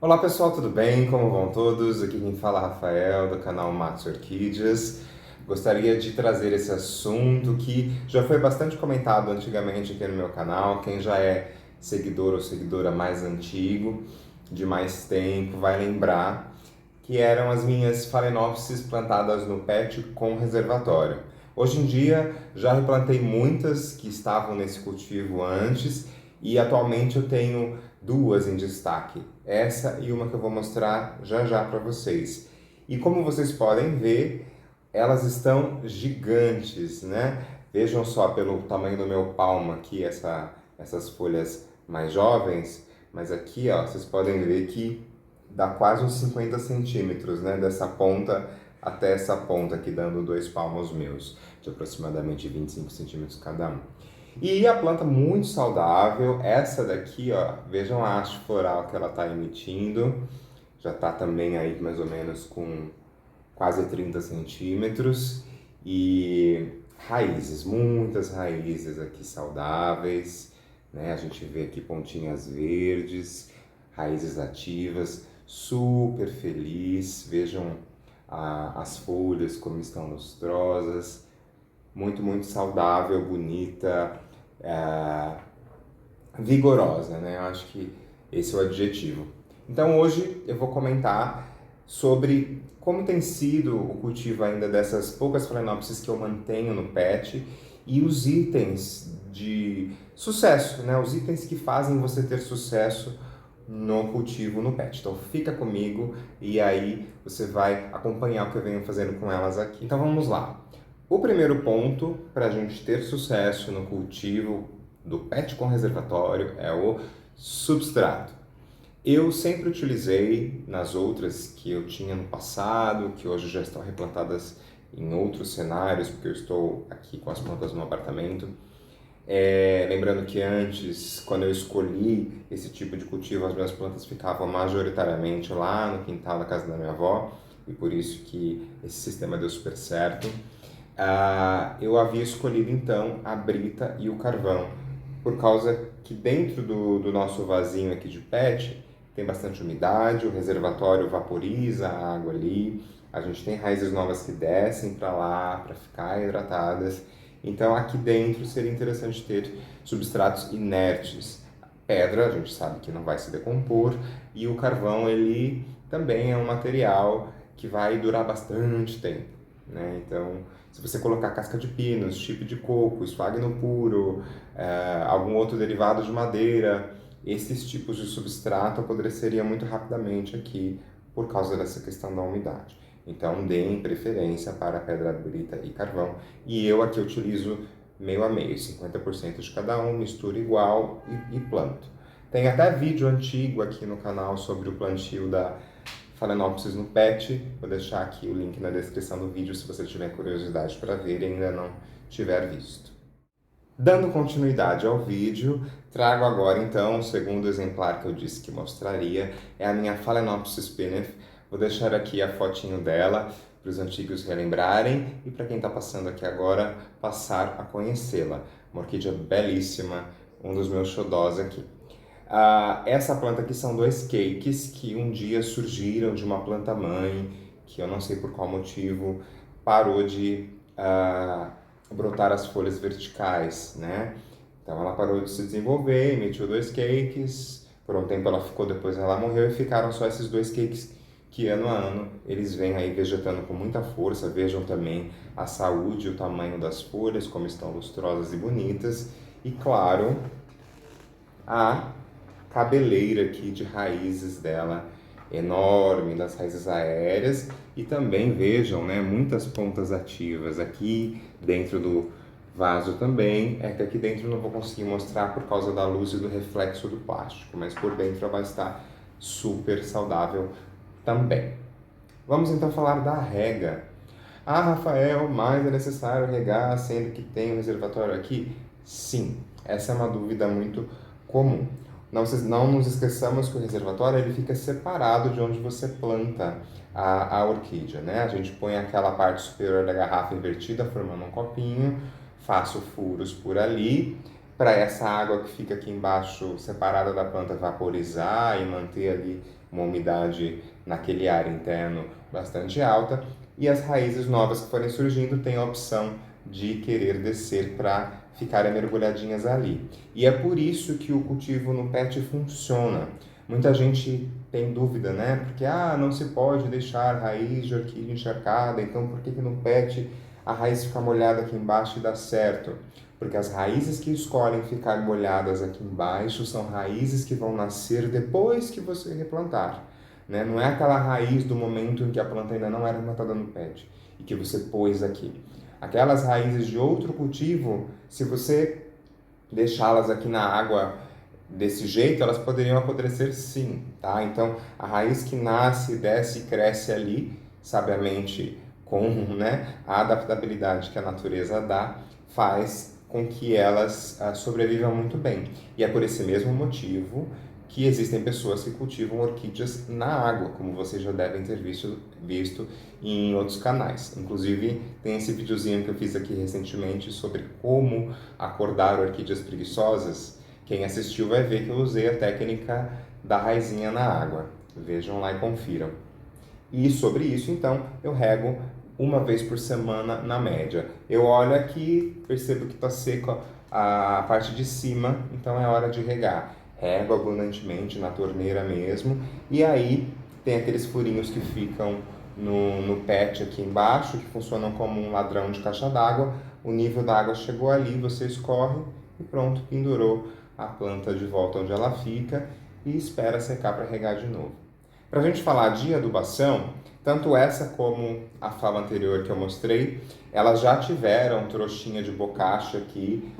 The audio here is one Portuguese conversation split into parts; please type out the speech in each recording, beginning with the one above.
Olá pessoal, tudo bem? Como vão todos? Aqui quem fala é Rafael, do canal Max Orquídeas. Gostaria de trazer esse assunto que já foi bastante comentado antigamente aqui no meu canal. Quem já é seguidor ou seguidora mais antigo, de mais tempo, vai lembrar que eram as minhas Phalaenopsis plantadas no pet com reservatório. Hoje em dia já replantei muitas que estavam nesse cultivo antes e atualmente eu tenho duas em destaque, essa e uma que eu vou mostrar já já para vocês. E como vocês podem ver, elas estão gigantes, né? Vejam só pelo tamanho do meu palmo aqui, essas folhas mais jovens, mas aqui ó, vocês podem ver que dá quase uns 50 centímetros, né? Dessa ponta até essa ponta aqui, dando 2 palmos meus, de aproximadamente 25 centímetros cada um. E a planta muito saudável, essa daqui, ó, vejam a haste floral que ela está emitindo, já está também aí mais ou menos com quase 30 centímetros e raízes, muitas raízes aqui saudáveis, né? A gente vê aqui pontinhas verdes, raízes ativas, super feliz, vejam as folhas como estão lustrosas, muito saudável, bonita, é, vigorosa, né? Eu acho que esse é o adjetivo. Então hoje eu vou comentar sobre como tem sido o cultivo ainda dessas poucas Phalaenopsis que eu mantenho no pet e os itens de sucesso, né? Os itens que fazem você ter sucesso no cultivo no pet. Então fica comigo e aí você vai acompanhar o que eu venho fazendo com elas aqui. Então vamos lá. O primeiro ponto para a gente ter sucesso no cultivo do pet com reservatório é o substrato. Eu sempre utilizei nas outras que eu tinha no passado, que hoje já estão replantadas em outros cenários, porque eu estou aqui com as plantas no apartamento. Lembrando que antes, quando eu escolhi esse tipo de cultivo, as minhas plantas ficavam majoritariamente lá no quintal da casa da minha avó, e por isso que esse sistema deu super certo. Eu havia escolhido então a brita e o carvão, por causa que dentro do nosso vasinho aqui de pet tem bastante umidade, o reservatório vaporiza a água ali, a gente tem raízes novas que descem para lá para ficar hidratadas, então aqui dentro seria interessante ter substratos inertes. Pedra, a gente sabe que não vai se decompor, e o carvão ele também é um material que vai durar bastante tempo, né? Então, se você colocar casca de pinos, chip de coco, esfagno puro, algum outro derivado de madeira, esses tipos de substrato apodreceria muito rapidamente aqui por causa dessa questão da umidade. Então, deem preferência para pedra brita e carvão. E eu aqui utilizo meio a meio, 50% de cada um, misturo igual e planto. Tem até vídeo antigo aqui no canal sobre o plantio da Phalaenopsis no pet. Vou deixar aqui o link na descrição do vídeo se você tiver curiosidade para ver e ainda não tiver visto. Dando continuidade ao vídeo, trago agora então o segundo exemplar que eu disse que mostraria, é a minha Phalaenopsis spinif. Vou deixar aqui a fotinho dela para os antigos relembrarem e para quem está passando aqui agora, passar a conhecê-la. Uma orquídea belíssima, um dos meus xodós aqui. Essa planta aqui são dois cakes que um dia surgiram de uma planta mãe, que eu não sei por qual motivo parou de brotar as folhas verticais, né? Então ela parou de se desenvolver, emitiu dois cakes, por um tempo ela ficou, depois ela morreu e ficaram só esses dois cakes que ano a ano eles vêm aí vegetando com muita força. Vejam também a saúde e o tamanho das folhas, como estão lustrosas e bonitas. E claro, a cabeleira aqui de raízes dela enorme, das raízes aéreas, e também vejam, né, muitas pontas ativas aqui dentro do vaso também. É que aqui dentro eu não vou conseguir mostrar por causa da luz e do reflexo do plástico, mas por dentro ela vai estar super saudável também. Vamos então falar da rega. Rafael, mas é necessário regar sendo que tem um reservatório aqui? Sim, essa é uma dúvida muito comum. Não nos esqueçamos que o reservatório ele fica separado de onde você planta a orquídea, né? A gente põe aquela parte superior da garrafa invertida, formando um copinho, faço furos por ali, para essa água que fica aqui embaixo, separada da planta, vaporizar e manter ali uma umidade naquele ar interno bastante alta, e as raízes novas que forem surgindo têm a opção de querer descer para ficarem mergulhadinhas ali. E é por isso que o cultivo no PET funciona. Muita gente tem dúvida, né? Porque não se pode deixar raiz de orquídea encharcada, então por que no PET a raiz fica molhada aqui embaixo e dá certo? Porque as raízes que escolhem ficar molhadas aqui embaixo são raízes que vão nascer depois que você replantar. Né? Não é aquela raiz do momento em que a planta ainda não era plantada no PET e que você pôs aqui. Aquelas raízes de outro cultivo, se você deixá-las aqui na água desse jeito, elas poderiam apodrecer sim, tá? Então, a raiz que nasce, desce e cresce ali, sabiamente com, né, a adaptabilidade que a natureza dá, faz com que elas sobrevivam muito bem. E é por esse mesmo motivo que existem pessoas que cultivam orquídeas na água, como vocês já devem ter visto em outros canais. Inclusive, tem esse videozinho que eu fiz aqui recentemente sobre como acordar orquídeas preguiçosas. Quem assistiu vai ver que eu usei a técnica da raizinha na água. Vejam lá e confiram. E sobre isso, então, eu rego uma vez por semana na média. Eu olho aqui, percebo que está seco a parte de cima, então é hora de regar. Rego abundantemente na torneira mesmo, e aí tem aqueles furinhos que ficam no PET aqui embaixo, que funcionam como um ladrão de caixa d'água. O nível da água chegou ali, você escorre e pronto, pendurou a planta de volta onde ela fica e espera secar para regar de novo. Para a gente falar de adubação, tanto essa como a fava anterior que eu mostrei, elas já tiveram trouxinha de bocacha aqui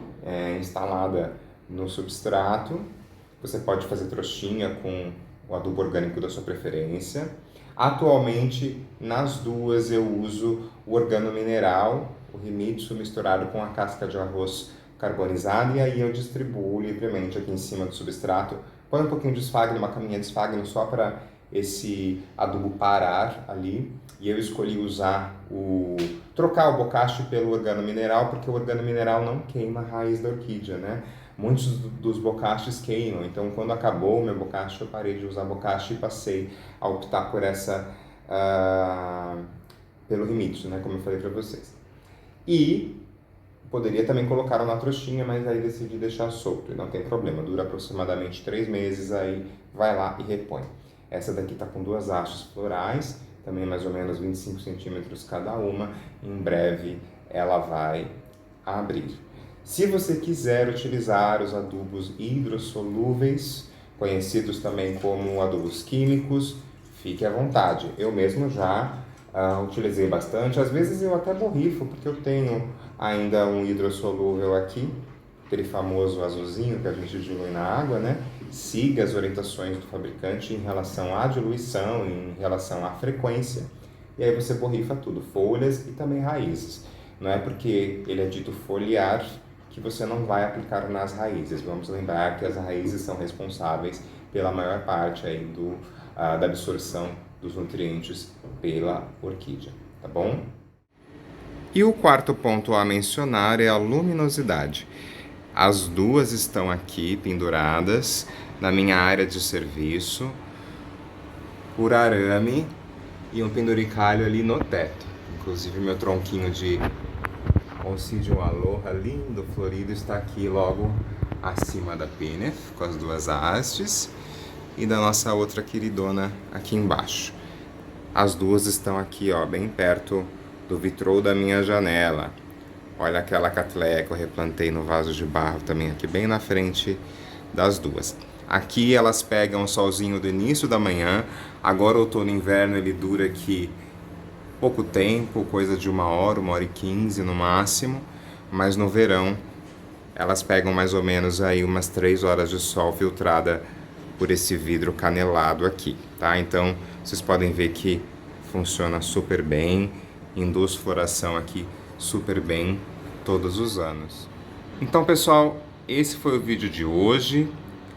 instalada no substrato. Você pode fazer trouxinha com o adubo orgânico da sua preferência. Atualmente, nas duas eu uso o organomineral, o Rimitsu misturado com a casca de arroz carbonizada, e aí eu distribuo livremente aqui em cima do substrato. Põe um pouquinho de esfagno, uma caminha de esfagno só para esse adubo parar ali. E eu escolhi trocar o bocache pelo organomineral, porque o organomineral não queima a raiz da orquídea, né? Muitos dos bocaches queimam, então quando acabou o meu bocache eu parei de usar bocache e passei a optar por pelo Rimitsu, né, como eu falei para vocês. E poderia também colocar na trouxinha, mas aí decidi deixar solto, e não tem problema, dura aproximadamente 3 meses, aí vai lá e repõe. Essa daqui está com 2 hastes florais, também mais ou menos 25 centímetros cada uma, em breve ela vai abrir. Se você quiser utilizar os adubos hidrossolúveis, conhecidos também como adubos químicos, fique à vontade. Eu mesmo já utilizei bastante, às vezes eu até borrifo, porque eu tenho ainda um hidrossolúvel aqui, aquele famoso azulzinho que a gente dilui na água, né? Siga as orientações do fabricante em relação à diluição, em relação à frequência, e aí você borrifa tudo, folhas e também raízes. Não é porque ele é dito foliar que você não vai aplicar nas raízes. Vamos lembrar que as raízes são responsáveis pela maior parte aí da absorção dos nutrientes pela orquídea, tá bom? E o quarto ponto a mencionar é a luminosidade. As duas estão aqui penduradas na minha área de serviço, por arame e um penduricalho ali no teto. Inclusive meu tronquinho de Oncidium aloha lindo, florido, está aqui logo acima da Pinef, com as 2 hastes, e da nossa outra queridona aqui embaixo. As duas estão aqui, ó, bem perto do vitrô da minha janela. Olha aquela catleia que eu replantei no vaso de barro também aqui bem na frente das duas. Aqui elas pegam o solzinho do início da manhã. Agora outono e inverno ele dura aqui pouco tempo, coisa de 1 hora, 1h15 no máximo, mas no verão elas pegam mais ou menos aí umas 3 horas de sol filtrada por esse vidro canelado aqui, tá? Então vocês podem ver que funciona super bem, induz floração aqui super bem todos os anos. Então pessoal, esse foi o vídeo de hoje,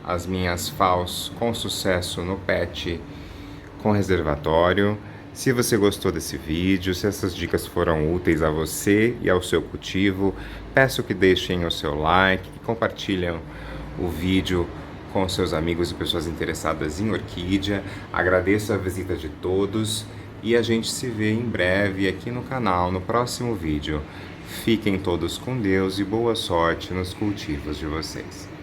as minhas FAOs com sucesso no PET com reservatório. Se você gostou desse vídeo, se essas dicas foram úteis a você e ao seu cultivo, peço que deixem o seu like, que compartilhem o vídeo com seus amigos e pessoas interessadas em orquídea. Agradeço a visita de todos e a gente se vê em breve aqui no canal, no próximo vídeo. Fiquem todos com Deus e boa sorte nos cultivos de vocês.